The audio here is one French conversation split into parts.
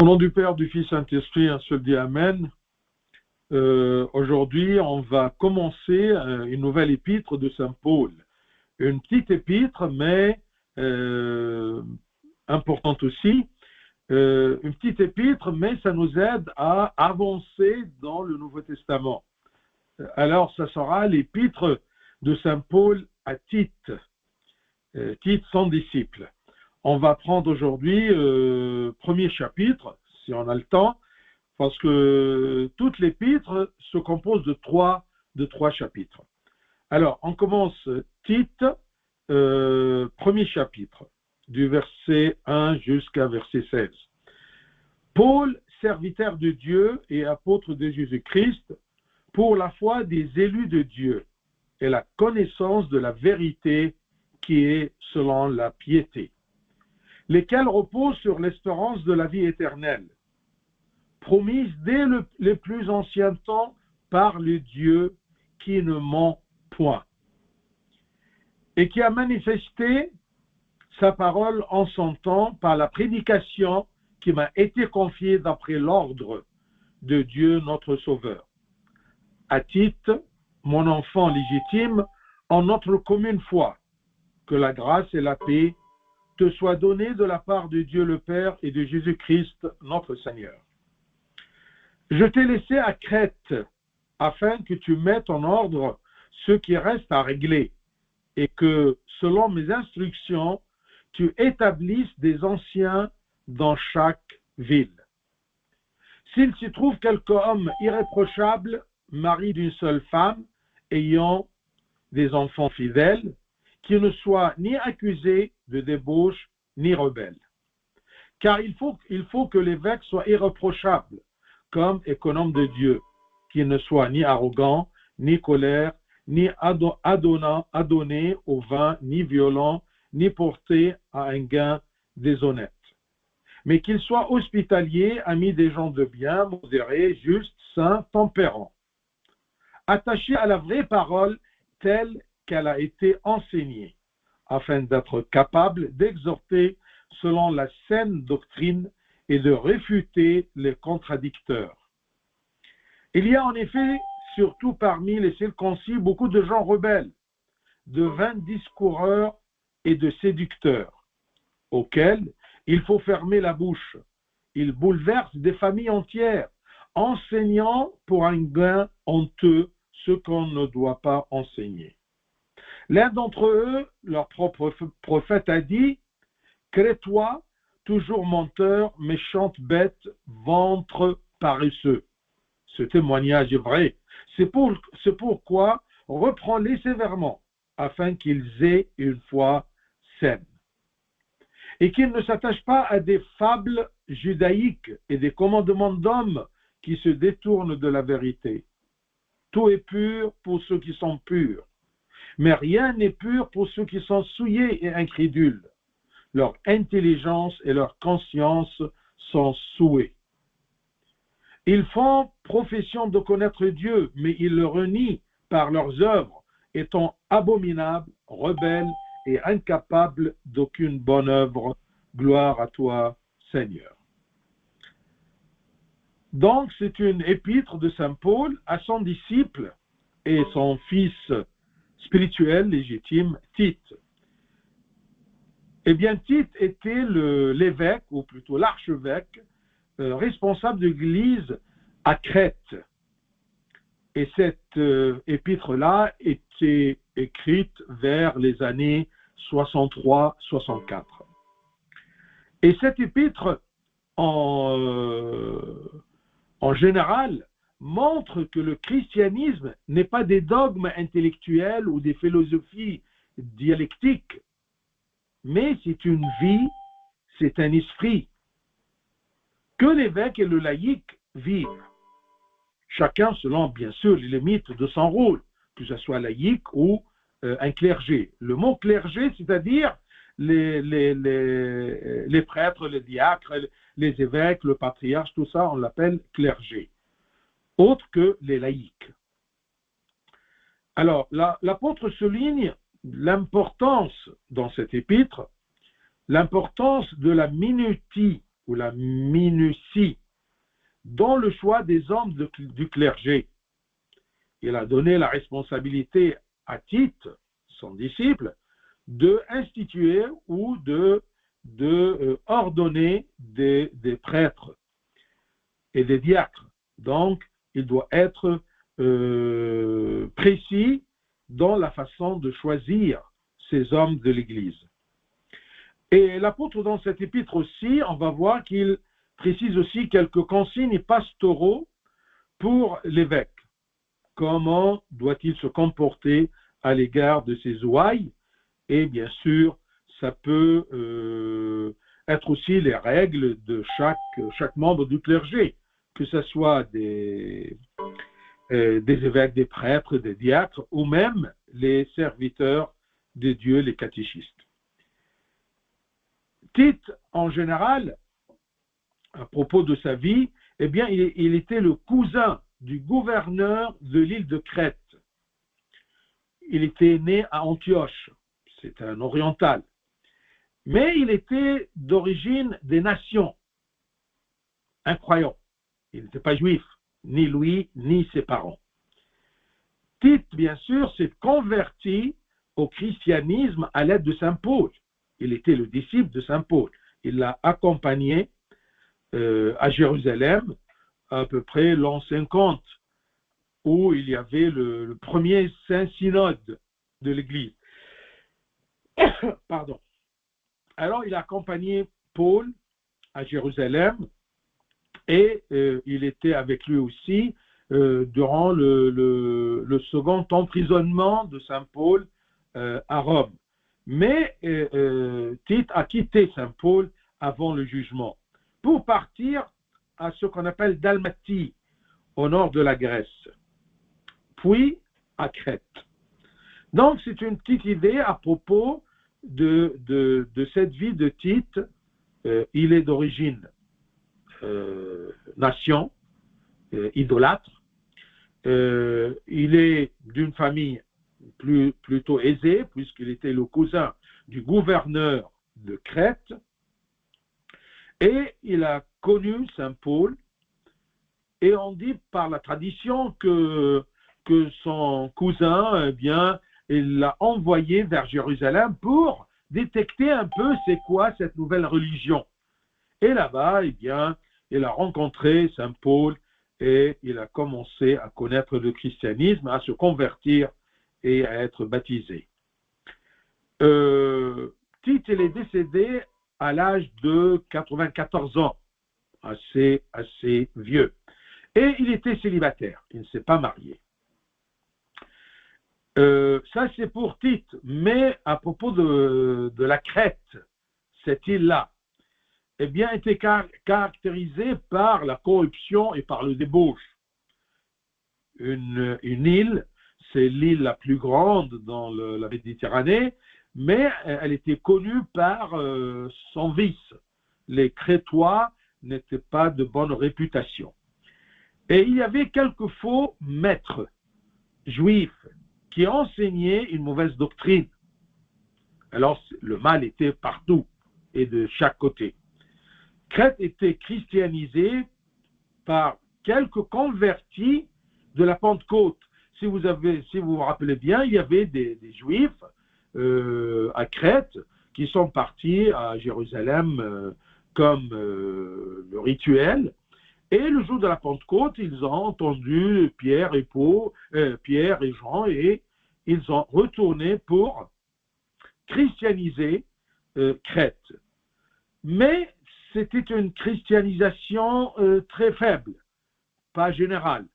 Au nom du Père, du Fils, Saint-Esprit, un seul Dieu, Amen. Aujourd'hui, on va commencer une nouvelle épître de Saint Paul. Une petite épître, mais importante aussi. Une petite épître, mais ça nous aide à avancer dans le Nouveau Testament. Alors, ça sera l'épître de Saint Paul à Tite. Tite, son disciple. On va prendre aujourd'hui premier chapitre, si on a le temps, parce que toute l'épître se compose de trois chapitres. Alors, on commence Tite, premier chapitre, du verset 1 jusqu'à verset 16. Paul, serviteur de Dieu et apôtre de Jésus-Christ, pour la foi des élus de Dieu et la connaissance de la vérité qui est selon la piété, lesquels reposent sur l'espérance de la vie éternelle, promise dès les plus anciens temps par le Dieu qui ne ment point, et qui a manifesté sa parole en son temps par la prédication qui m'a été confiée d'après l'ordre de Dieu notre Sauveur. À Tite, mon enfant légitime, en notre commune foi, que la grâce et la paix te soient données de la part de Dieu le Père et de Jésus-Christ notre Seigneur. Je t'ai laissé à Crète, afin que tu mettes en ordre ce qui reste à régler, et que, selon mes instructions, tu établisses des anciens dans chaque ville. S'il s'y trouve quelque homme irréprochable, mari d'une seule femme, ayant des enfants fidèles, qui ne soit ni accusé de débauche, ni rebelle. Car il faut que l'évêque soit irréprochable, comme économe de Dieu, qu'il ne soit ni arrogant, ni colère, ni adonné au vin, ni violent, ni porté à un gain déshonnête. Mais qu'il soit hospitalier, ami des gens de bien, modéré, juste, saint, tempérant, attaché à la vraie parole telle qu'elle a été enseignée, afin d'être capable d'exhorter selon la saine doctrine et de réfuter les contradicteurs. Il y a en effet, surtout parmi les circoncis, beaucoup de gens rebelles, de vains discoureurs et de séducteurs, auxquels il faut fermer la bouche. Ils bouleversent des familles entières, enseignant pour un gain honteux ce qu'on ne doit pas enseigner. L'un d'entre eux, leur propre prophète, a dit « Crétois, toujours menteur, méchante bête, ventre paresseux ». Ce témoignage est vrai. C'est pourquoi reprends-les sévèrement, afin qu'ils aient une foi saine. Et qu'ils ne s'attachent pas à des fables judaïques et des commandements d'hommes qui se détournent de la vérité. Tout est pur pour ceux qui sont purs, mais rien n'est pur pour ceux qui sont souillés et incrédules. Leur intelligence et leur conscience sont souillées. Ils font profession de connaître Dieu, mais ils le renient par leurs œuvres, étant abominables, rebelles et incapables d'aucune bonne œuvre. Gloire à toi, Seigneur. Donc, c'est une épître de Saint Paul à son disciple et son fils spirituel légitime, Tite. Eh bien, Tite était l'évêque, ou plutôt l'archevêque, responsable de l'église à Crète. Et cette épître-là était écrite vers les années 63-64. Et cette épître, en général, montre que le christianisme n'est pas des dogmes intellectuels ou des philosophies dialectiques, mais c'est une vie, c'est un esprit que l'évêque et le laïc vivent, chacun selon bien sûr les limites de son rôle, que ce soit laïc ou un clergé. Le mot clergé, c'est-à-dire les prêtres, les diacres, les évêques, le patriarche, tout ça, on l'appelle clergé, autre que les laïcs. Alors, l'apôtre souligne l'importance, dans cette épître, l'importance de la minutie ou la minutie dans le choix des hommes du clergé. Il a donné la responsabilité à Tite, son disciple, de instituer ou de ordonner des prêtres et des diacres. Donc, il doit être précis dans la façon de choisir ces hommes de l'Église. Et l'apôtre, dans cet épître aussi, on va voir qu'il précise aussi quelques consignes pastoraux pour l'évêque. Comment doit-il se comporter à l'égard de ses ouailles? Et bien sûr, ça peut être aussi les règles de chaque membre du clergé, que ce soit des évêques, des prêtres, des diacres, ou même les serviteurs de Dieu, les catéchistes. Tite, en général, à propos de sa vie, eh bien, il était le cousin du gouverneur de l'île de Crète. Il était né à Antioche, c'est un oriental. Mais il était d'origine des nations, incroyant. Il n'était pas juif, ni lui, ni ses parents. Tite, bien sûr, s'est converti au christianisme à l'aide de saint Paul. Il était le disciple de saint Paul. Il l'a accompagné à Jérusalem, à peu près l'an 50, où il y avait le premier Saint-Synode de l'Église. Pardon. Alors, il a accompagné Paul à Jérusalem et il était avec lui aussi durant le second emprisonnement de saint Paul à Rome. Mais Tite a quitté saint Paul avant le jugement pour partir à ce qu'on appelle Dalmatie, au nord de la Grèce, puis à Crète. Donc, c'est une petite idée à propos de cette vie de Tite. Il est d'origine nation, idolâtre. Il est d'une famille plutôt aisée, puisqu'il était le cousin du gouverneur de Crète. Et il a connu saint Paul. Et on dit par la tradition que son cousin, eh bien, il l'a envoyé vers Jérusalem pour détecter un peu c'est quoi cette nouvelle religion. Et là-bas, eh bien, il a rencontré saint Paul et il a commencé à connaître le christianisme, à se convertir et à être baptisé. Tite, il est décédé à l'âge de 94 ans, assez vieux. Et il était célibataire, il ne s'est pas marié. Ça, c'est pour Tite. Mais à propos de la Crète, cette île-là, eh bien, était caractérisée par la corruption et par le débauche. Une île, c'est l'île la plus grande dans la Méditerranée, mais elle était connue par son vice. Les Crétois n'étaient pas de bonne réputation. Et il y avait quelques faux maîtres juifs qui enseignaient une mauvaise doctrine. Alors, le mal était partout et de chaque côté. Crète était christianisée par quelques convertis de la Pentecôte. Si vous vous rappelez bien, il y avait des juifs à Crète qui sont partis à Jérusalem comme le rituel. Et le jour de la Pentecôte, ils ont entendu Pierre et Jean, et ils ont retourné pour christianiser Crète. Mais c'était une christianisation très faible, pas générale.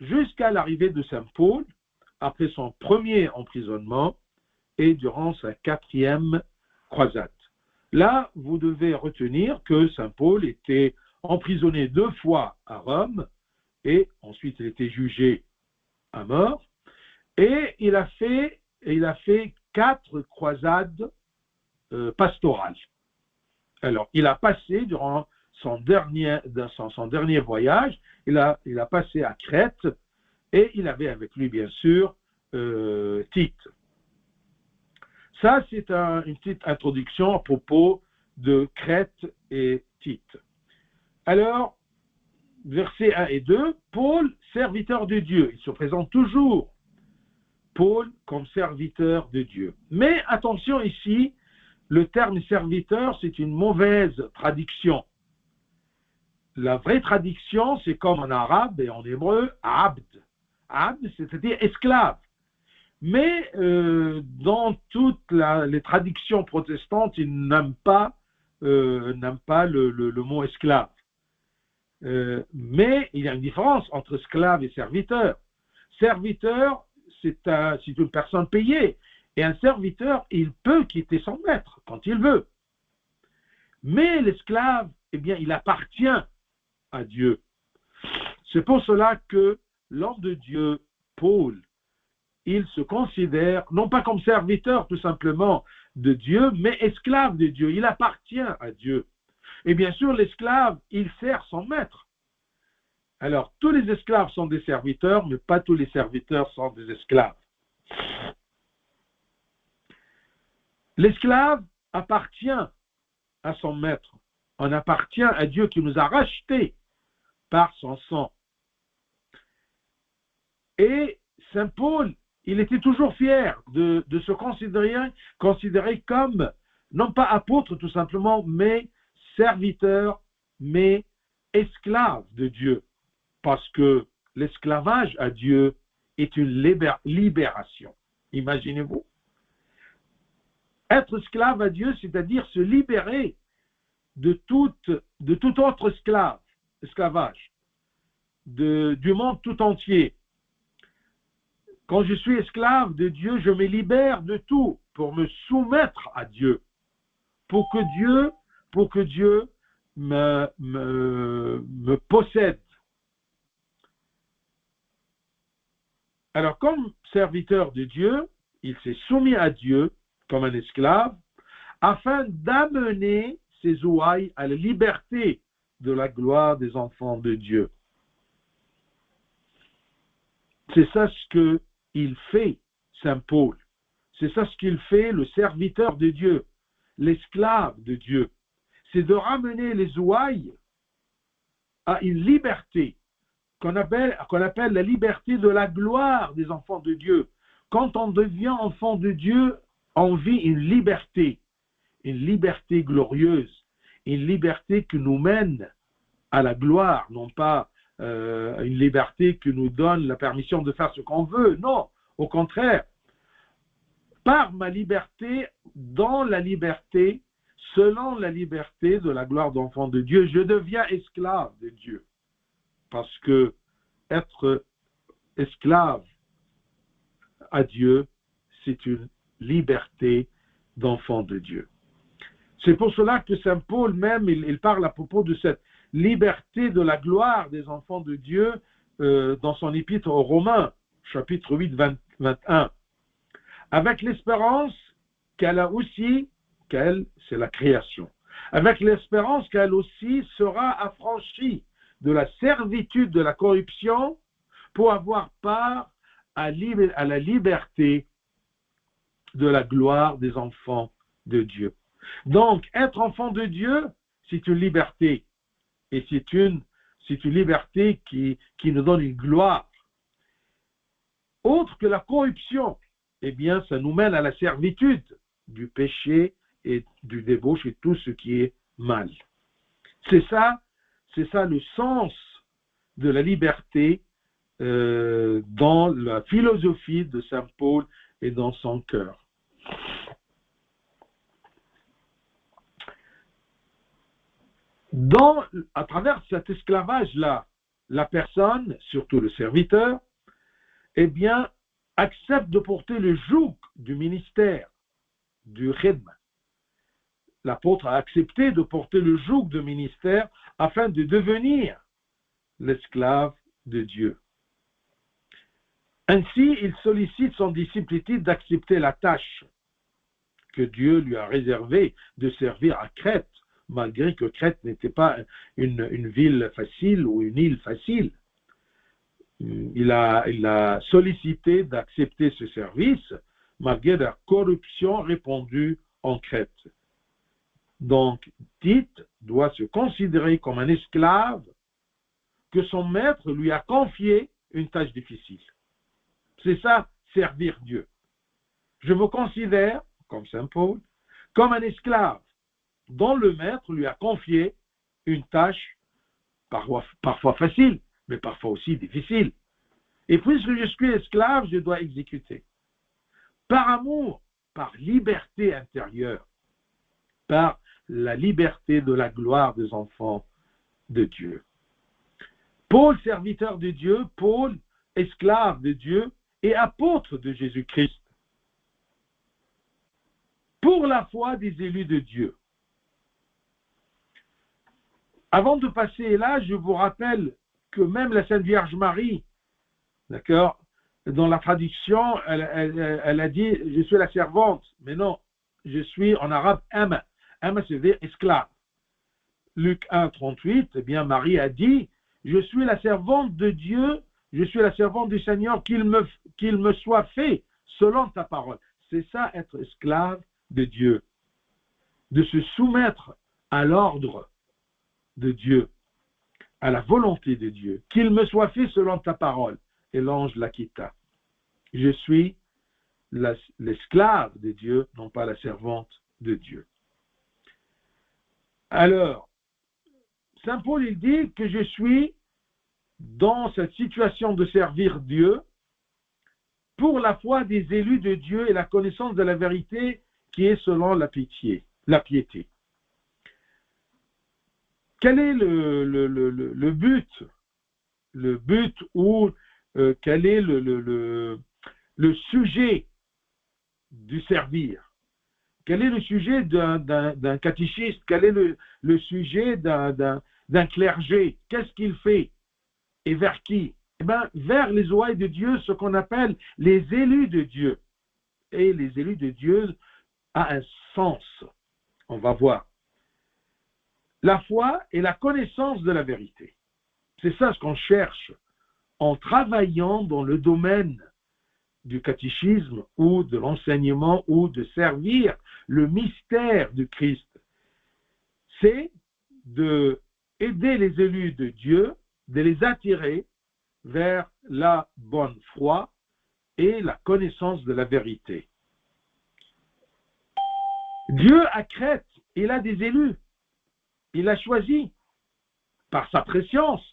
Jusqu'à l'arrivée de saint Paul, après son premier emprisonnement et durant sa 4e croisade. Là, vous devez retenir que saint Paul était emprisonné 2 fois à Rome, et ensuite il était jugé à mort, et il a fait 4 croisades pastorales. Alors, il a passé, durant son dernier voyage, il a passé à Crète, et il avait avec lui, bien sûr, Tite. Ça, c'est une petite introduction à propos de Crète et Tite. Alors, versets 1 et 2, Paul, serviteur de Dieu. Il se présente toujours, Paul, comme serviteur de Dieu. Mais attention ici, le terme serviteur, c'est une mauvaise traduction. La vraie traduction, c'est comme en arabe et en hébreu, abd. Abd, c'est-à-dire esclave. Mais dans toutes les traductions protestantes, ils n'aiment pas le mot esclave. Mais il y a une différence entre esclave et serviteur. Serviteur, c'est une personne payée. Et un serviteur, il peut quitter son maître quand il veut. Mais l'esclave, eh bien, il appartient à Dieu. C'est pour cela que l'homme de Dieu, Paul, il se considère non pas comme serviteur tout simplement de Dieu, mais esclave de Dieu. Il appartient à Dieu. Et bien sûr, l'esclave, il sert son maître. Alors, tous les esclaves sont des serviteurs, mais pas tous les serviteurs sont des esclaves. L'esclave appartient à son maître. On appartient à Dieu qui nous a rachetés par son sang. Et Saint Paul, il était toujours fier de se considérer comme, non pas apôtre tout simplement, mais serviteur, mais esclave de Dieu. Parce que l'esclavage à Dieu est une libération. Imaginez-vous. Être esclave à Dieu, c'est-à-dire se libérer de tout autre esclavage, du monde tout entier. Quand je suis esclave de Dieu, je me libère de tout pour me soumettre à Dieu, pour que Dieu me possède. Alors, comme serviteur de Dieu, il s'est soumis à Dieu comme un esclave, afin d'amener ses ouailles à la liberté de la gloire des enfants de Dieu. C'est ça ce qu'il fait, Saint Paul. C'est ça ce qu'il fait, le serviteur de Dieu, l'esclave de Dieu. C'est de ramener les ouailles à une liberté qu'on appelle la liberté de la gloire des enfants de Dieu. Quand on devient enfant de Dieu, on vit une liberté glorieuse, une liberté qui nous mène à la gloire, non pas une liberté qui nous donne la permission de faire ce qu'on veut. Non, au contraire, par ma liberté, dans la liberté, selon la liberté de la gloire d'enfant de Dieu, je deviens esclave de Dieu. Parce que être esclave à Dieu, c'est une liberté d'enfant de Dieu. C'est pour cela que Saint Paul même, il parle à propos de cette liberté de la gloire des enfants de Dieu dans son épître aux Romains, chapitre 8, 21. Avec l'espérance qu'elle a aussi, c'est la création, avec l'espérance qu'elle aussi sera affranchie de la servitude de la corruption pour avoir part à la liberté de la gloire des enfants de Dieu. Donc, être enfant de Dieu, c'est une liberté. Et c'est une liberté qui nous donne une gloire. Autre que la corruption, eh bien, ça nous mène à la servitude du péché et du débauche et tout ce qui est mal. C'est ça le sens de la liberté dans la philosophie de Saint Paul et dans son cœur. À travers cet esclavage-là, la personne, surtout le serviteur, eh bien, accepte de porter le joug du ministère, du rythme. L'apôtre a accepté de porter le joug du ministère afin de devenir l'esclave de Dieu. Ainsi, il sollicite son disciple Tite d'accepter la tâche que Dieu lui a réservée de servir à Crète, malgré que Crète n'était pas une ville facile ou une île facile. Il a sollicité d'accepter ce service malgré la corruption répandue en Crète. Donc, Tite doit se considérer comme un esclave que son maître lui a confié une tâche difficile. C'est ça, servir Dieu. Je me considère, comme saint Paul, comme un esclave dont le maître lui a confié une tâche parfois facile, mais parfois aussi difficile. Et puisque je suis esclave, je dois exécuter. Par amour, par liberté intérieure, par la liberté de la gloire des enfants de Dieu. Paul, serviteur de Dieu, Paul, esclave de Dieu et apôtre de Jésus-Christ, pour la foi des élus de Dieu. Avant de passer là, je vous rappelle que même la Sainte Vierge Marie, d'accord, dans la traduction, elle a dit « je suis la servante », mais non, je suis en arabe « ama ». « Ama » c'est dire esclave. Luc 1, 38, eh bien Marie a dit « je suis la servante de Dieu, je suis la servante du Seigneur, qu'il me soit fait selon ta parole ». C'est ça, être esclave de Dieu, de se soumettre à l'ordre de Dieu, à la volonté de Dieu, qu'il me soit fait selon ta parole. Et l'ange la quitta. Je suis l'esclave de Dieu, non pas la servante de Dieu. Alors, saint Paul, il dit que je suis dans cette situation de servir Dieu pour la foi des élus de Dieu et la connaissance de la vérité qui est selon la piété. Quel est le but? Le but ou quel est le sujet du servir? Quel est le sujet d'un catéchiste? Quel est le sujet d'un clergé? Qu'est-ce qu'il fait? Et vers qui? Eh bien, vers les ouailles de Dieu, ce qu'on appelle les élus de Dieu. Et les élus de Dieu a un sens. On va voir. La foi et la connaissance de la vérité. C'est ça ce qu'on cherche en travaillant dans le domaine du catéchisme ou de l'enseignement ou de servir le mystère du Christ. C'est d'aider les élus de Dieu, de les attirer vers la bonne foi et la connaissance de la vérité. Dieu à Crète, il a des élus. Il a choisi par sa préscience.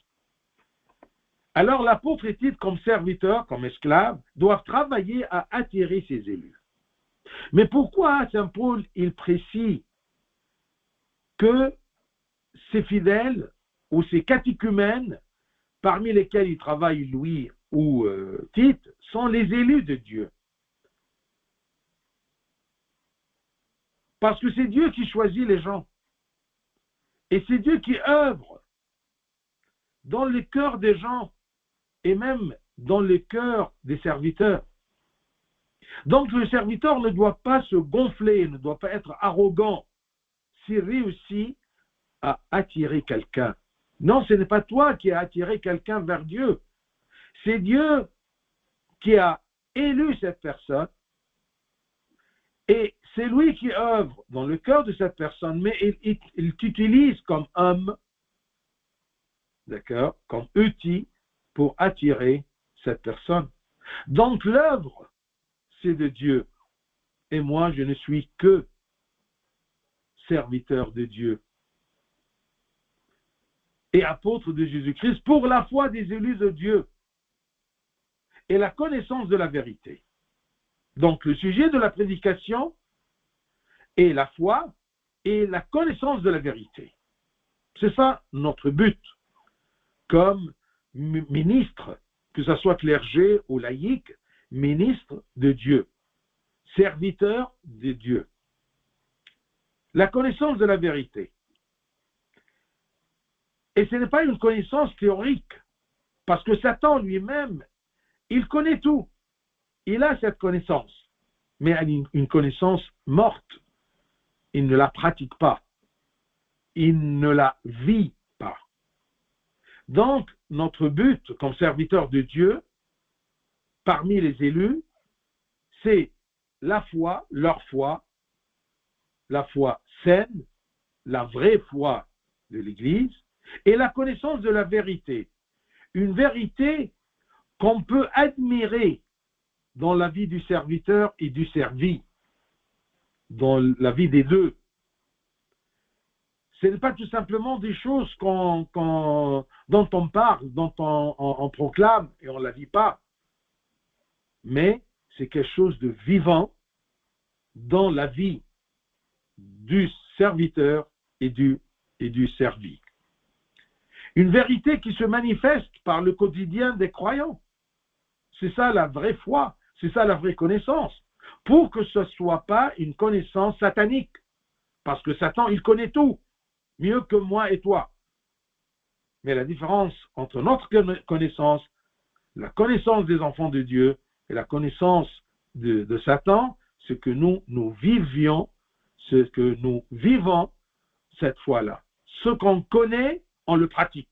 Alors l'apôtre et Tite, comme serviteur, comme esclave, doivent travailler à attirer ses élus. Mais pourquoi saint Paul, il précise que ses fidèles ou ses catéchumènes, parmi lesquels il travaille Louis ou Tite, sont les élus de Dieu? Parce que c'est Dieu qui choisit les gens. Et c'est Dieu qui œuvre dans les cœurs des gens et même dans les cœurs des serviteurs. Donc le serviteur ne doit pas se gonfler, ne doit pas être arrogant s'il réussit à attirer quelqu'un. Non, ce n'est pas toi qui as attiré quelqu'un vers Dieu. C'est Dieu qui a élu cette personne et c'est lui qui œuvre dans le cœur de cette personne, mais il t'utilise comme homme, d'accord, comme outil pour attirer cette personne. Donc l'œuvre, c'est de Dieu. Et moi, je ne suis que serviteur de Dieu et apôtre de Jésus-Christ pour la foi des élus de Dieu et la connaissance de la vérité. Donc le sujet de la prédication est la foi et la connaissance de la vérité. C'est ça notre but comme ministre, que ce soit clergé ou laïque, ministre de Dieu, serviteur de Dieu. La connaissance de la vérité. Et ce n'est pas une connaissance théorique, parce que Satan lui-même, il connaît tout. Il a cette connaissance, mais une connaissance morte. Il ne la pratique pas. Il ne la vit pas. Donc, notre but comme serviteur de Dieu, parmi les élus, c'est la foi, leur foi, la foi saine la vraie foi de l'Église et la connaissance de la vérité. Une vérité qu'on peut admirer dans la vie du serviteur et du servi, dans la vie des deux. Ce n'est pas tout simplement des choses dont on parle, dont on proclame et on ne la vit pas, mais c'est quelque chose de vivant dans la vie du serviteur et du servi. Une vérité qui se manifeste par le quotidien des croyants. C'est ça la vraie foi, c'est ça la vraie connaissance, pour que ce ne soit pas une connaissance satanique, parce que Satan, il connaît tout, mieux que moi et toi. Mais la différence entre notre connaissance, la connaissance des enfants de Dieu et la connaissance de Satan, c'est que nous vivions, ce que nous vivons cette foi-là. Ce qu'on connaît, on le pratique.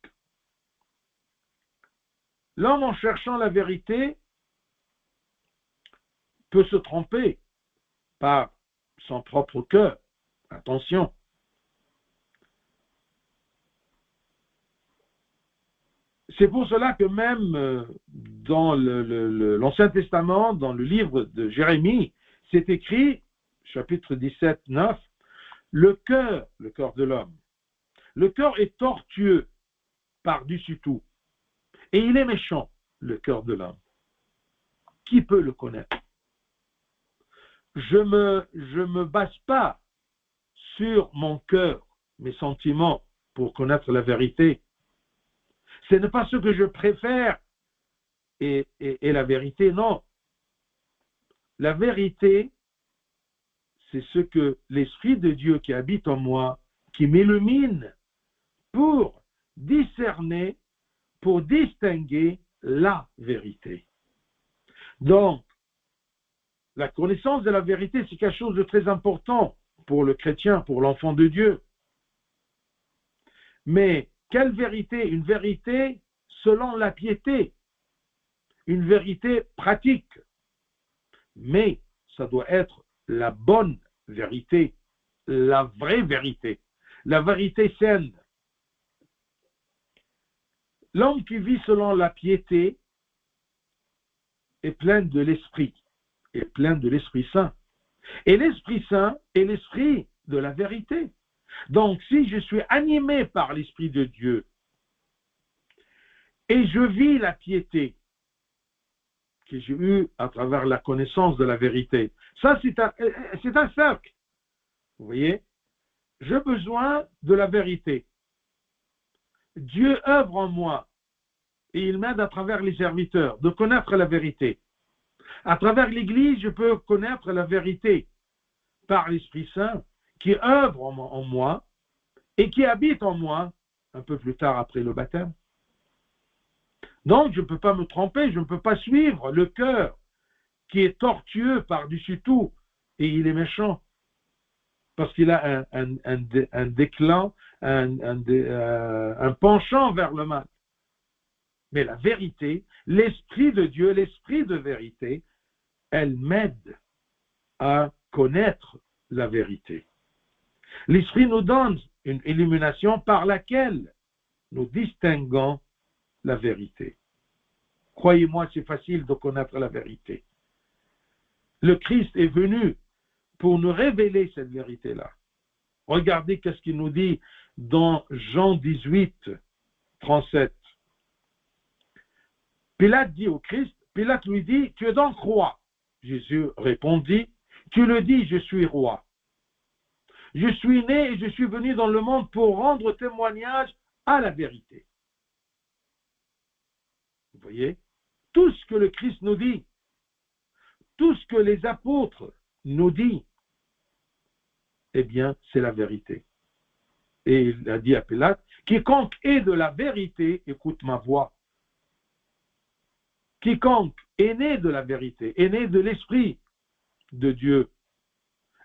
L'homme, en cherchant la vérité, peut se tromper par son propre cœur. Attention. C'est pour cela que même dans l'Ancien Testament, dans le livre de Jérémie, c'est écrit, chapitre 17, 9, le cœur de l'homme. Le cœur est tortueux par-dessus tout. Et il est méchant, le cœur de l'homme. Qui peut le connaître? Je me base pas sur mon cœur, mes sentiments, pour connaître la vérité. Ce n'est pas ce que je préfère et la vérité, non. La vérité, c'est ce que l'Esprit de Dieu qui habite en moi, qui m'illumine pour discerner, pour distinguer la vérité. Donc, la connaissance de la vérité, c'est quelque chose de très important pour le chrétien, pour l'enfant de Dieu. Mais quelle vérité? Une vérité selon la piété, une vérité pratique. Mais ça doit être la bonne vérité, la vraie vérité, la vérité saine. L'homme qui vit selon la piété est plein de l'Esprit, est plein de l'Esprit Saint. Et l'Esprit Saint est l'Esprit de la vérité. Donc, si je suis animé par l'Esprit de Dieu et je vis la piété que j'ai eue à travers la connaissance de la vérité, ça c'est un cercle. Vous voyez? J'ai besoin de la vérité. Dieu œuvre en moi et il m'aide à travers les serviteurs de connaître la vérité. À travers l'Église, je peux connaître la vérité par l'Esprit Saint qui œuvre en moi et qui habite en moi un peu plus tard après le baptême. Donc, je ne peux pas me tromper, je ne peux pas suivre le cœur qui est tortueux par-dessus tout et il est méchant parce qu'il a un déclin, un penchant vers le mal. Mais la vérité, l'Esprit de Dieu, l'Esprit de vérité, elle m'aide à connaître la vérité. L'Esprit nous donne une illumination par laquelle nous distinguons la vérité. Croyez-moi, c'est facile de connaître la vérité. Le Christ est venu pour nous révéler cette vérité-là. Regardez qu'est-ce qu'il nous dit dans Jean 18, 37. Pilate dit au Christ, Pilate lui dit, tu es donc roi. Jésus répondit, tu le dis, je suis roi. Je suis né et je suis venu dans le monde pour rendre témoignage à la vérité. Vous voyez? Tout ce que le Christ nous dit, tout ce que les apôtres nous disent, eh bien, c'est la vérité. Et il a dit à Pilate, quiconque est de la vérité, écoute ma voix. Quiconque est né de la vérité, est né de l'Esprit de Dieu,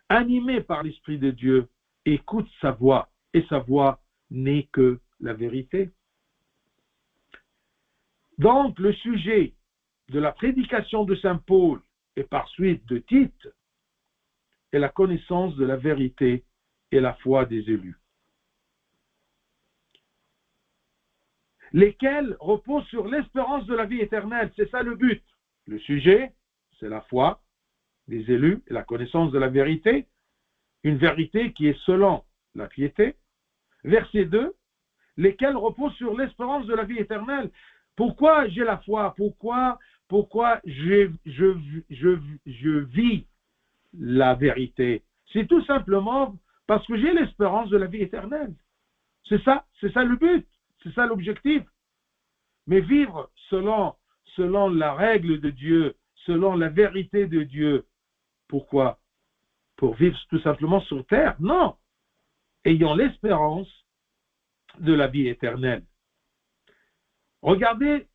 animé par l'Esprit de Dieu, écoute sa voix, et sa voix n'est que la vérité. Donc, le sujet de la prédication de Saint Paul et par suite de Tite est la connaissance de la vérité et la foi des élus. lesquels reposent sur l'espérance de la vie éternelle. C'est ça le but. Le sujet, c'est la foi des élus et la connaissance de la vérité, une vérité qui est selon la piété. Verset 2, lesquels reposent sur l'espérance de la vie éternelle. Pourquoi j'ai la foi? Pourquoi je vis la vérité? C'est tout simplement parce que j'ai l'espérance de la vie éternelle. C'est ça le but, c'est ça l'objectif. Mais vivre selon la règle de Dieu, selon la vérité de Dieu, pourquoi? Pour vivre tout simplement sur terre? Non. Ayant l'espérance de la vie éternelle. Regardez,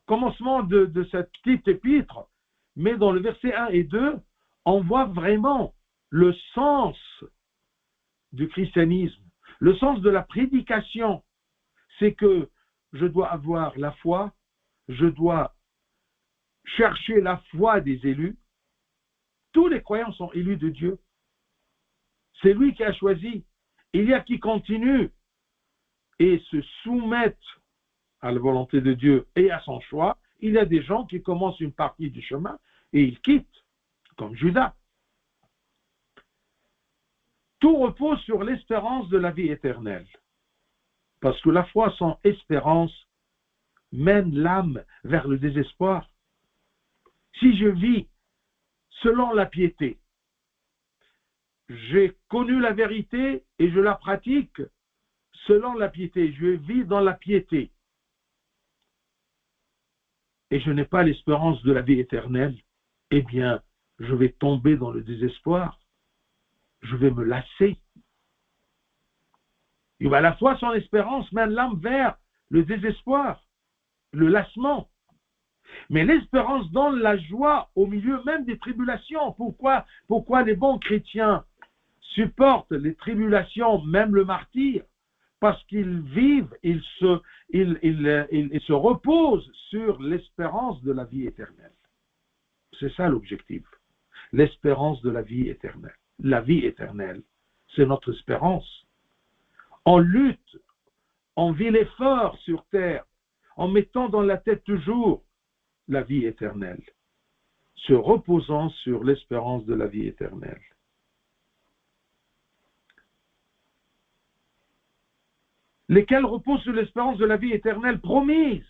commencement de cette petite épître, mais dans le verset 1 et 2, on voit vraiment le sens du christianisme, le sens de la prédication. C'est que je dois avoir la foi, je dois chercher la foi des élus. Tous les croyants sont élus de Dieu. C'est lui qui a choisi. Il y a qui continuent et se soumettent à la volonté de Dieu et à son choix. Il y a des gens qui commencent une partie du chemin et ils quittent, comme Judas. Tout repose sur l'espérance de la vie éternelle. Parce que la foi sans espérance mène l'âme vers le désespoir. Si je vis selon la piété, j'ai connu la vérité et je la pratique selon la piété, je vis dans la piété, et je n'ai pas l'espérance de la vie éternelle, eh bien, je vais tomber dans le désespoir, je vais me lasser. Et bien, la foi sans espérance mène l'âme vers le désespoir, le lassement. Mais l'espérance donne la joie au milieu même des tribulations. Pourquoi les bons chrétiens supportent les tribulations, même le martyre? Parce qu'ils vivent, ils se reposent sur l'espérance de la vie éternelle. C'est ça l'objectif. L'espérance de la vie éternelle. La vie éternelle, c'est notre espérance. On lutte, on vit l'effort sur terre, en mettant dans la tête toujours la vie éternelle, se reposant sur l'espérance de la vie éternelle. Lesquels reposent sur l'espérance de la vie éternelle promise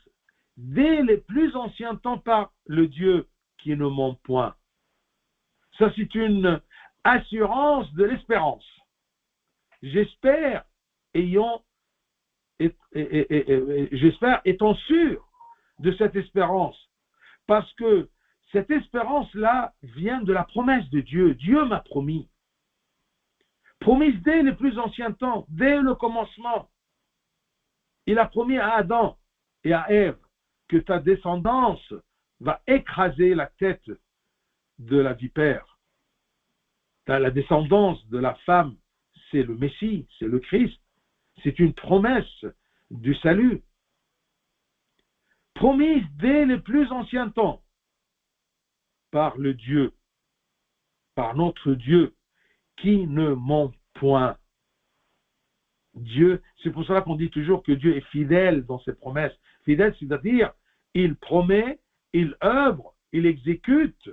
dès les plus anciens temps par le Dieu qui ne ment point. Ça, c'est une assurance de l'espérance. J'espère, étant sûr de cette espérance, parce que cette espérance-là vient de la promesse de Dieu. Dieu m'a promis. Promise dès les plus anciens temps, dès le commencement. Il a promis à Adam et à Ève que ta descendance va écraser la tête de la vipère. La descendance de la femme, c'est le Messie, c'est le Christ. C'est une promesse du salut. Promise dès les plus anciens temps par le Dieu, par notre Dieu, qui ne ment point. Dieu, c'est pour cela qu'on dit toujours que Dieu est fidèle dans ses promesses. Fidèle, c'est-à-dire, il promet, il œuvre, il exécute,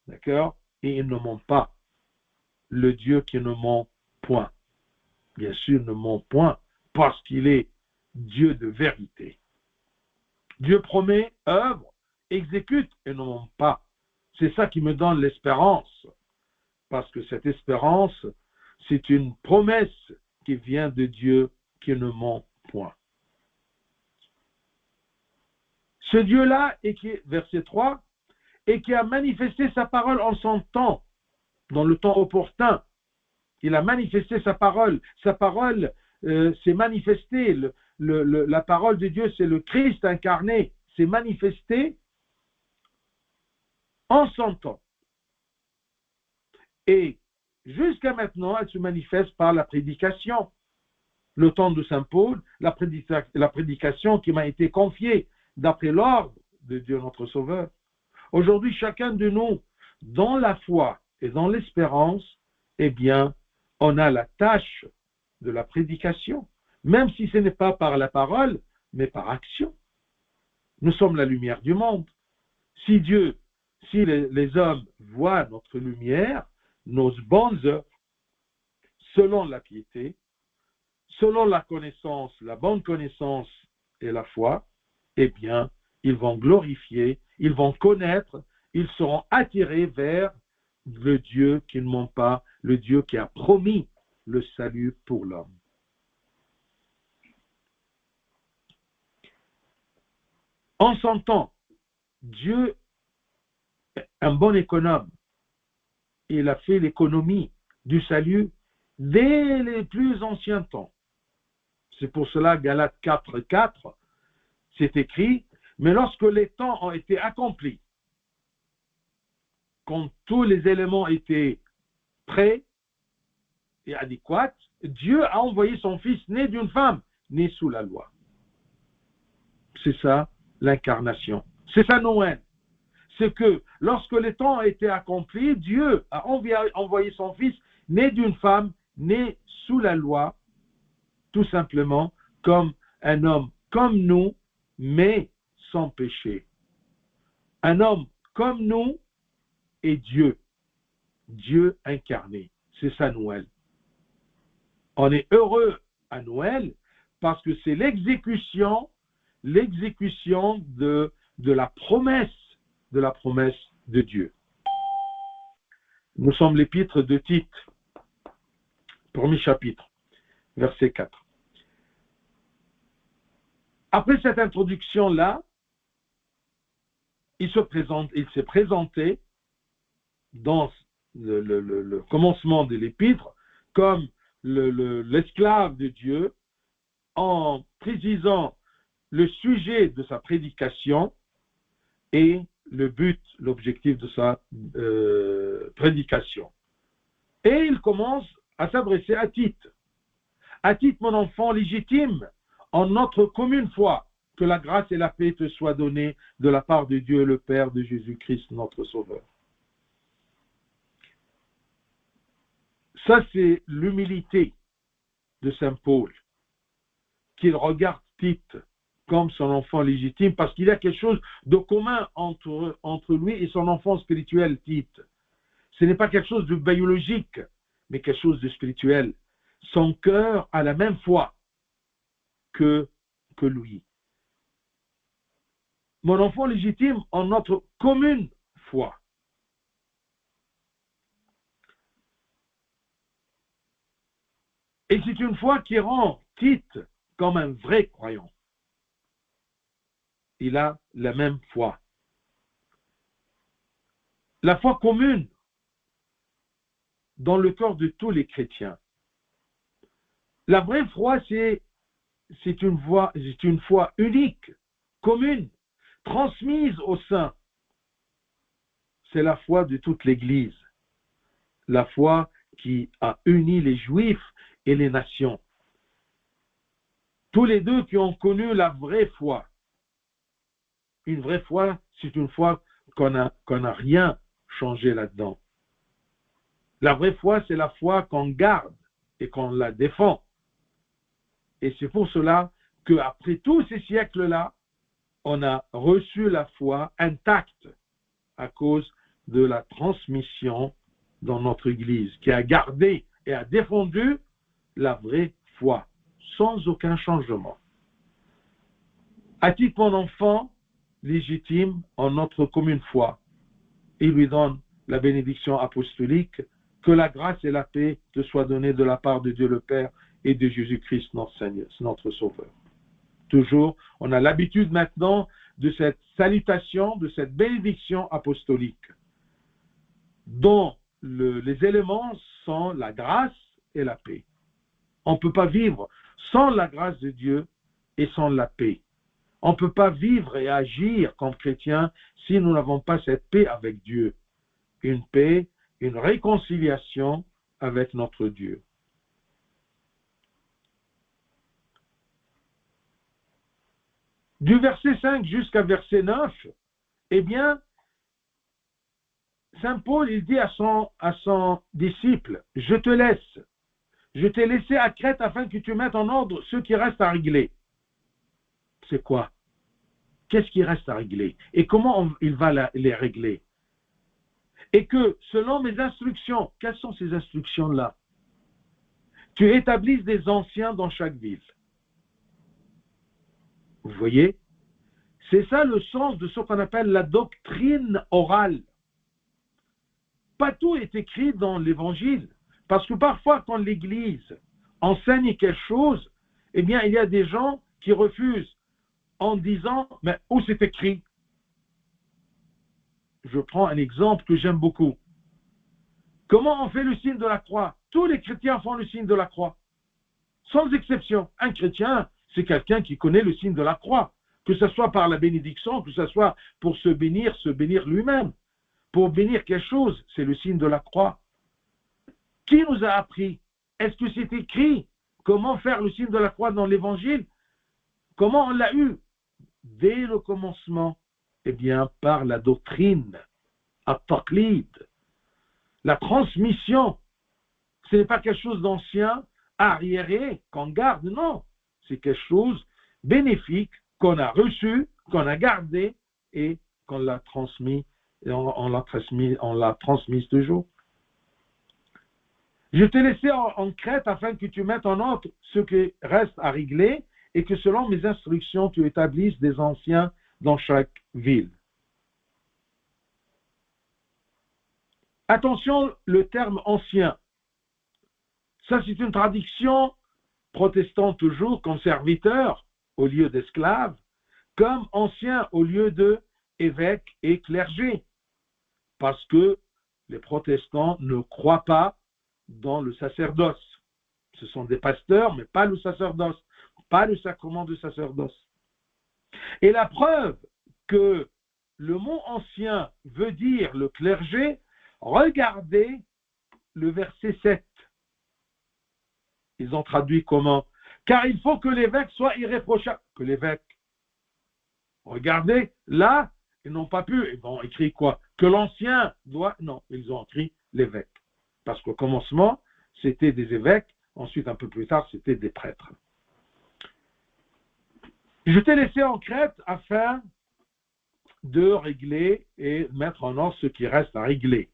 d'accord, et il ne ment pas. Le Dieu qui ne ment point. Bien sûr, ne ment point, parce qu'il est Dieu de vérité. Dieu promet, œuvre, exécute et ne ment pas. C'est ça qui me donne l'espérance, parce que cette espérance, c'est une promesse qui vient de Dieu qui ne ment point. Ce Dieu-là, verset 3, et qui a manifesté sa parole en son temps, dans le temps opportun. Il a manifesté sa parole. Sa parole s'est manifestée. La parole de Dieu, c'est le Christ incarné. C'est manifesté en son temps. Et jusqu'à maintenant, elle se manifeste par la prédication. Le temps de Saint Paul, la prédication qui m'a été confiée d'après l'ordre de Dieu notre Sauveur. Aujourd'hui, chacun de nous, dans la foi et dans l'espérance, eh bien, on a la tâche de la prédication. Même si ce n'est pas par la parole, mais par action. Nous sommes la lumière du monde. Si les hommes voient notre lumière, nos bonnes œuvres, selon la piété, selon la connaissance, la bonne connaissance et la foi, eh bien, ils vont glorifier, ils vont connaître, ils seront attirés vers le Dieu qu'ils n'ont pas, le Dieu qui a promis le salut pour l'homme. En son temps, Dieu est un bon économe. Il a fait l'économie du salut dès les plus anciens temps. C'est pour cela, Galates 4:4, c'est écrit, mais lorsque les temps ont été accomplis, quand tous les éléments étaient prêts et adéquats, Dieu a envoyé son Fils né d'une femme, né sous la loi. C'est ça, l'incarnation. C'est ça, Noël. C'est que lorsque les temps ont été accomplis, Dieu a envoyé son Fils né d'une femme, né sous la loi, tout simplement comme un homme comme nous, mais sans péché. Un homme comme nous et Dieu. Dieu incarné. C'est ça Noël. On est heureux à Noël parce que c'est l'exécution de la promesse de Dieu. Nous sommes l'épître de Tite, premier chapitre, verset 4. Après cette introduction-là, il s'est présenté dans le commencement de l'épître comme l'esclave de Dieu en précisant le sujet de sa prédication et le but, l'objectif de sa prédication. Et il commence à s'adresser à Tite. À Tite, mon enfant légitime, en notre commune foi, que la grâce et la paix te soient données de la part de Dieu le Père de Jésus-Christ, notre Sauveur. Ça, c'est l'humilité de Saint Paul, qu'il regarde Tite comme son enfant légitime, parce qu'il y a quelque chose de commun entre lui et son enfant spirituel, Tite. Ce n'est pas quelque chose de biologique, mais quelque chose de spirituel. Son cœur a la même foi que lui. Mon enfant légitime en notre commune foi. Et c'est une foi qui rend Tite comme un vrai croyant. Il a la même foi. La foi commune dans le cœur de tous les chrétiens. La vraie foi, c'est une foi unique, commune, transmise aux saints. C'est la foi de toute l'Église. La foi qui a uni les Juifs et les nations. Tous les deux qui ont connu la vraie foi. Une vraie foi, c'est une foi qu'on n'a rien changé là-dedans. La vraie foi, c'est la foi qu'on garde et qu'on la défend. Et c'est pour cela qu'après tous ces siècles-là, on a reçu la foi intacte à cause de la transmission dans notre Église, qui a gardé et a défendu la vraie foi, sans aucun changement. À titre mon enfant légitime en notre commune foi, il lui donne la bénédiction apostolique, que la grâce et la paix te soient données de la part de Dieu le Père et de Jésus-Christ notre Seigneur, notre Sauveur. Toujours, on a l'habitude maintenant de cette salutation, de cette bénédiction apostolique, dont les éléments sont la grâce et la paix. On ne peut pas vivre sans la grâce de Dieu et sans la paix. On ne peut pas vivre et agir comme chrétien si nous n'avons pas cette paix avec Dieu. Une paix, une réconciliation avec notre Dieu. Du verset 5 jusqu'à verset 9, eh bien, Saint Paul, il dit à son disciple, je te laisse, je t'ai laissé à Crète afin que tu mettes en ordre ceux qui restent à régler. c'est quoi? Qu'est-ce qui reste à régler? Et comment il va les régler? Et que, selon mes instructions, quelles sont ces instructions-là? Tu établisses des anciens dans chaque ville. Vous voyez? C'est ça le sens de ce qu'on appelle la doctrine orale. Pas tout est écrit dans l'Évangile. Parce que parfois, quand l'Église enseigne quelque chose, eh bien, il y a des gens qui refusent en disant, mais où c'est écrit? Je prends un exemple que j'aime beaucoup. Comment on fait le signe de la croix? Tous les chrétiens font le signe de la croix. Sans exception. Un chrétien, c'est quelqu'un qui connaît le signe de la croix. Que ce soit par la bénédiction, que ce soit pour se bénir lui-même. Pour bénir quelque chose, c'est le signe de la croix. Qui nous a appris? Est-ce que c'est écrit? Comment faire le signe de la croix dans l'Évangile? Comment on l'a eu? Dès le commencement, eh bien, par la doctrine, at-taqlid, la transmission. Ce n'est pas quelque chose d'ancien, arriéré, qu'on garde, non. C'est quelque chose bénéfique qu'on a reçu, qu'on a gardé et qu'on l'a transmis, on l'a transmis toujours. Je t'ai laissé en Crète afin que tu mettes en ordre ce qui reste à régler et que selon mes instructions, tu établisses des anciens dans chaque ville. Attention, le terme ancien. Ça, c'est une traduction protestante toujours comme serviteur au lieu d'esclave, comme ancien au lieu de évêque et clergé. Parce que les protestants ne croient pas dans le sacerdoce. Ce sont des pasteurs, mais pas le sacerdoce, pas le sacrement du sacerdoce. Et la preuve que le mot ancien veut dire le clergé, regardez le verset 7. Ils ont traduit comment? Car il faut que l'évêque soit irréprochable. Que l'évêque. Regardez, là, ils n'ont pas pu. Ils ont écrit quoi? Que l'ancien doit. Non, ils ont écrit l'évêque. Parce qu'au commencement, c'était des évêques. Ensuite, un peu plus tard, c'était des prêtres. Je t'ai laissé en Crète afin de régler et mettre en ordre ce qui reste à régler.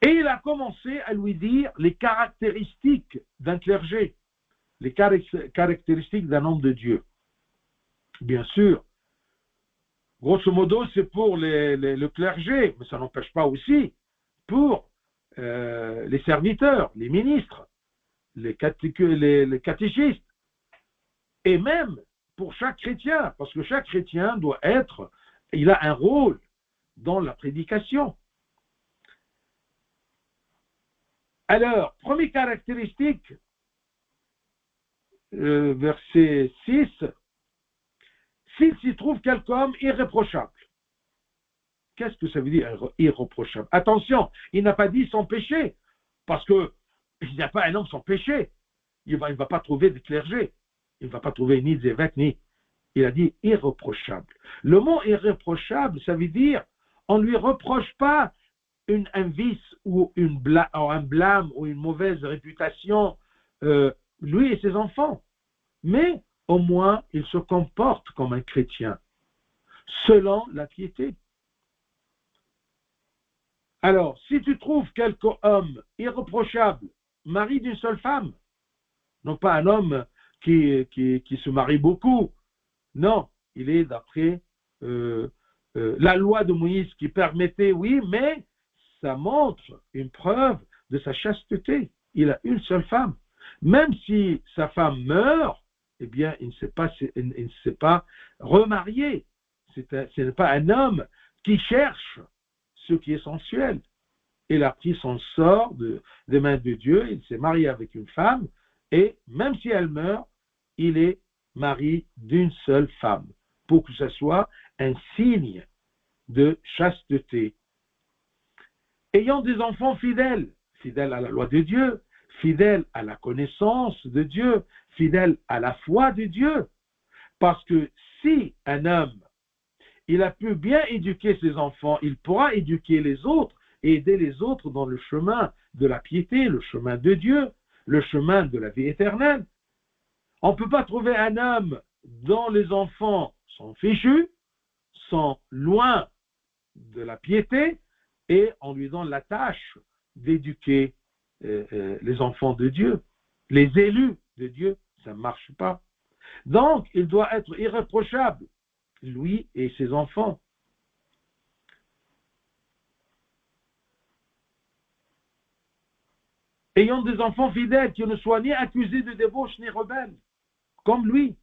Et il a commencé à lui dire les caractéristiques d'un clergé, les caractéristiques d'un homme de Dieu. Bien sûr, grosso modo, c'est pour le clergé, mais ça n'empêche pas aussi pour les serviteurs, les ministres, les catéchistes, et même pour chaque chrétien, parce que chaque chrétien il a un rôle dans la prédication. Alors, première caractéristique, verset 6, s'il s'y trouve quelque homme irréprochable. Qu'est-ce que ça veut dire irréprochable? Attention, il n'a pas dit sans péché, parce qu'il n'y a pas un homme sans péché. Il ne va pas trouver des clergés, il ne va pas trouver ni des évêques, ni. Il a dit irréprochable. Le mot irréprochable, ça veut dire on ne lui reproche pas un vice ou un blâme ou une mauvaise réputation, lui et ses enfants. Mais au moins, il se comporte comme un chrétien, selon la piété. Alors, si tu trouves quelque homme irréprochable, mari d'une seule femme, non pas un homme qui se marie beaucoup, non, il est d'après la loi de Moïse qui permettait, oui, mais ça montre une preuve de sa chasteté. Il a une seule femme. Même si sa femme meurt, eh bien, il ne s'est pas remarié. Ce n'est pas un homme qui cherche ce qui est sensuel. Il a pris son sort des mains de Dieu, il s'est marié avec une femme, et même si elle meurt, il est mari d'une seule femme, pour que ce soit un signe de chasteté. Ayant des enfants fidèles, fidèles à la loi de Dieu, fidèles à la connaissance de Dieu, fidèles à la foi de Dieu. Parce que si un homme, il a pu bien éduquer ses enfants, il pourra éduquer les autres et aider les autres dans le chemin de la piété, le chemin de Dieu, le chemin de la vie éternelle. On ne peut pas trouver un homme dont les enfants sont fichus, sont loin de la piété, et on lui donne la tâche d'éduquer les enfants de Dieu, les élus de Dieu. Ça ne marche pas. Donc, il doit être irréprochable, lui et ses enfants. Ayant des enfants fidèles qui ne soient ni accusés de débauche ni rebelles, comme lui.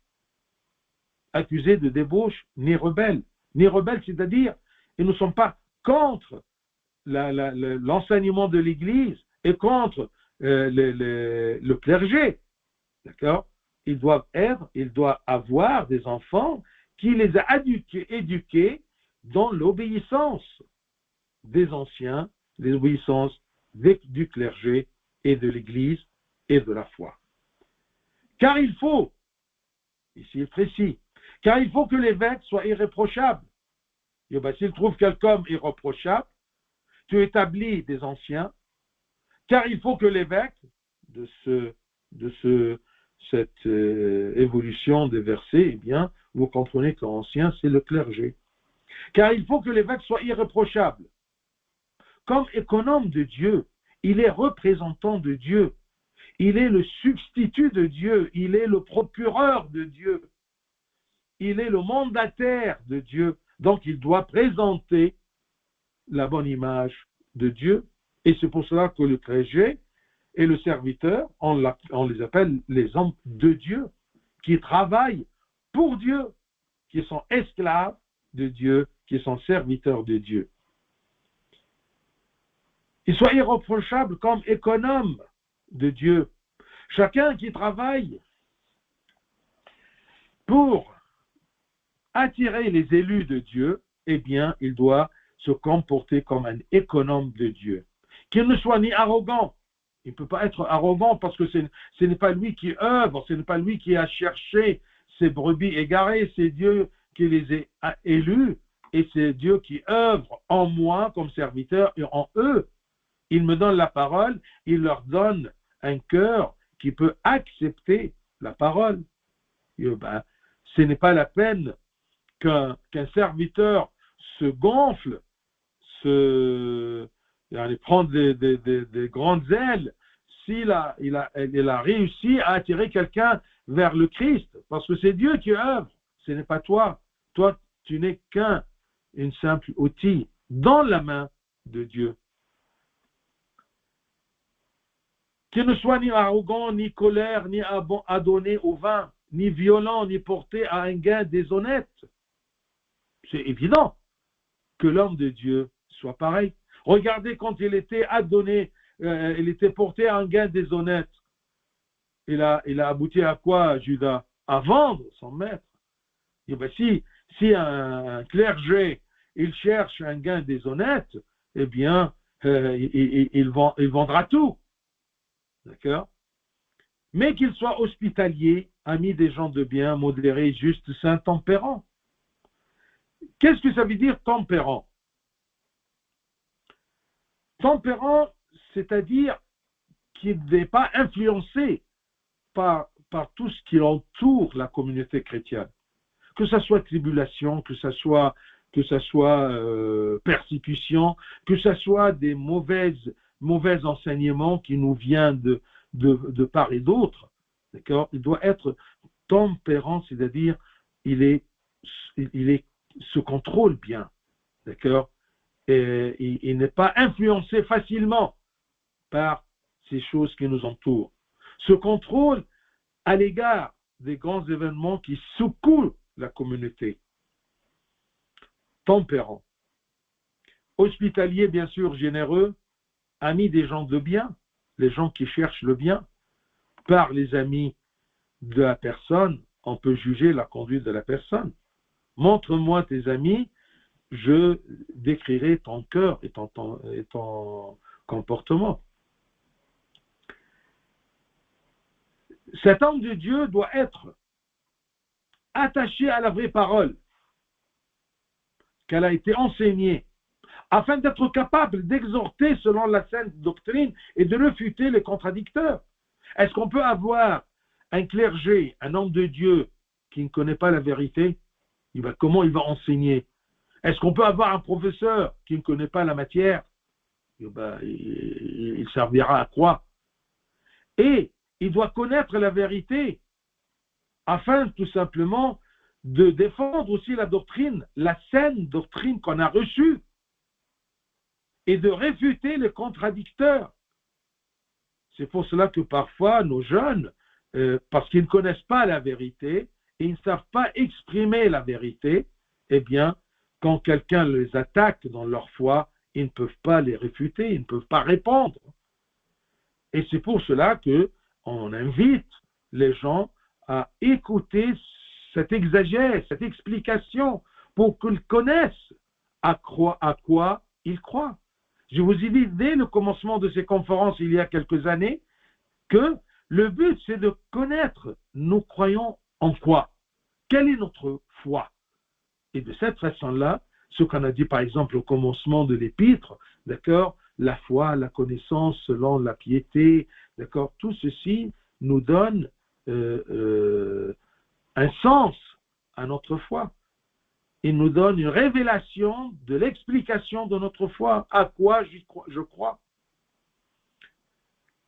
Accusés de débauche ni rebelles. Ni rebelles, c'est-à-dire, ils ne sont pas contre l'enseignement de l'Église et contre le clergé. D'accord? Ils doivent avoir des enfants qui les a éduqués dans l'obéissance des anciens, l'obéissance du clergé et de l'Église et de la foi. Car il faut, ici il précise, car il faut que l'évêque soit irréprochable. Et ben, s'il trouve quelqu'un irréprochable, tu établis des anciens, car il faut que l'évêque, cette évolution des versets, eh bien, vous comprenez que l'ancien, c'est le clergé. Car il faut que l'évêque soit irréprochable. Comme économe de Dieu, il est représentant de Dieu. Il est le substitut de Dieu. Il est le procureur de Dieu. Il est le mandataire de Dieu. Donc, il doit présenter la bonne image de Dieu. Et c'est pour cela que le clergé et le serviteur, on les appelle les hommes de Dieu, qui travaillent pour Dieu, qui sont esclaves de Dieu, qui sont serviteurs de Dieu. Ils soient irréprochables comme économes de Dieu. Chacun qui travaille pour attirer les élus de Dieu, eh bien, il doit se comporter comme un économe de Dieu. Qu'il ne soit ni arrogant. Il ne peut pas être arrogant parce que ce n'est pas lui qui œuvre, ce n'est pas lui qui a cherché ses brebis égarées, c'est Dieu qui les a élus et c'est Dieu qui œuvre en moi comme serviteur et en eux. Il me donne la parole, il leur donne un cœur qui peut accepter la parole. Et ben, ce n'est pas la peine qu'un serviteur se gonfle, prendre des grandes ailes, s'il a réussi à attirer quelqu'un vers le Christ, parce que c'est Dieu qui œuvre, ce n'est pas toi. Toi, tu n'es qu'une simple outil dans la main de Dieu. Qu'il ne soit ni arrogant, ni colère, ni adonné au vin, ni violent, ni porté à un gain déshonnête. C'est évident que l'homme de Dieu soit pareil. Regardez quand il était adonné, il était porté à un gain déshonnête. Il a abouti à quoi, Judas? À vendre son maître. Et bien, si un clergé, il cherche un gain déshonnête, eh bien, il vendra tout. D'accord? Mais qu'il soit hospitalier, ami des gens de bien, modéré, juste, saint, tempérant. Qu'est-ce que ça veut dire tempérant? Tempérant, c'est-à-dire qu'il n'est pas influencé par tout ce qui entoure la communauté chrétienne. Que ce soit tribulation, que ce soit persécution, que ce soit des mauvais enseignements qui nous viennent de part et d'autre. D'accord? Il doit être tempérant, c'est-à-dire il se contrôle bien. D'accord? Et il n'est pas influencé facilement par ces choses qui nous entourent. Ce contrôle à l'égard des grands événements qui secouent la communauté. Tempérant. Hospitalier, bien sûr, généreux, ami des gens de bien, les gens qui cherchent le bien. Par les amis de la personne, on peut juger la conduite de la personne. Montre-moi tes amis, je décrirai ton cœur et ton comportement. Cet homme de Dieu doit être attaché à la vraie parole qu'elle a été enseignée, afin d'être capable d'exhorter selon la sainte doctrine et de réfuter les contradicteurs. Est-ce qu'on peut avoir un clergé, un homme de Dieu qui ne connaît pas la vérité, comment il va enseigner? Est-ce qu'on peut avoir un professeur qui ne connaît pas la matière? Il servira à quoi? Et il doit connaître la vérité afin tout simplement de défendre aussi la doctrine, la saine doctrine qu'on a reçue et de réfuter les contradicteurs. C'est pour cela que parfois nos jeunes, parce qu'ils ne connaissent pas la vérité et ils ne savent pas exprimer la vérité, eh bien, quand quelqu'un les attaque dans leur foi, ils ne peuvent pas les réfuter, ils ne peuvent pas répondre. Et c'est pour cela qu'on invite les gens à écouter cette exagère, cette explication, pour qu'ils connaissent à quoi ils croient. Je vous ai dit dès le commencement de ces conférences il y a quelques années que le but c'est de connaître nous croyons en quoi, quelle est notre foi. Et de cette façon-là, ce qu'on a dit par exemple au commencement de l'épître, d'accord, la foi, la connaissance selon la piété, d'accord, tout ceci nous donne un sens à notre foi. Il nous donne une révélation de l'explication de notre foi, à quoi je crois,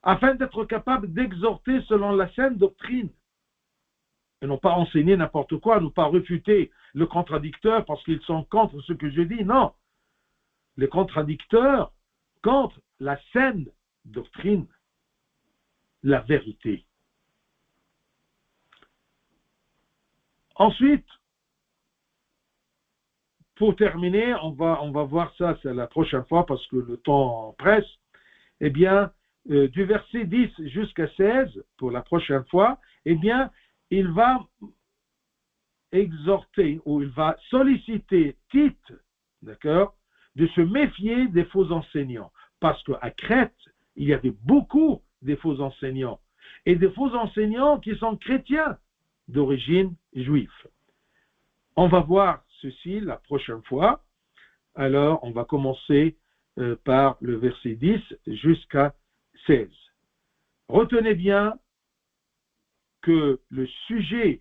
afin d'être capable d'exhorter selon la saine doctrine, et non pas enseigner n'importe quoi, ne pas refuter le contradicteur parce qu'ils sont contre ce que je dis, non. Les contradicteurs contre la saine doctrine, la vérité. Ensuite, pour terminer, on va voir ça, c'est la prochaine fois parce que le temps presse. Eh bien, du verset 10 jusqu'à 16, pour la prochaine fois, eh bien, il va exhorter ou il va solliciter Tite, d'accord, de se méfier des faux enseignants. Parce qu'à Crète, il y avait beaucoup de faux enseignants. Et des faux enseignants qui sont chrétiens d'origine juive. On va voir ceci la prochaine fois. Alors, on va commencer par le verset 10 jusqu'à 16. Retenez bien que le sujet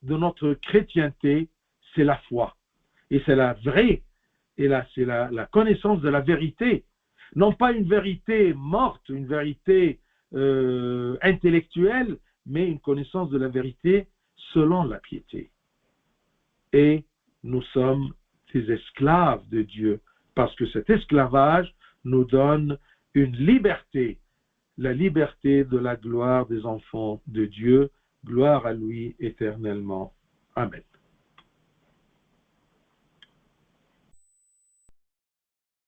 de notre chrétienté, c'est la foi. Et c'est la vraie, et c'est la connaissance de la vérité. Non pas une vérité morte, une vérité intellectuelle, mais une connaissance de la vérité selon la piété. Et nous sommes des esclaves de Dieu, parce que cet esclavage nous donne une liberté, la liberté de la gloire des enfants de Dieu, gloire à lui éternellement. Amen.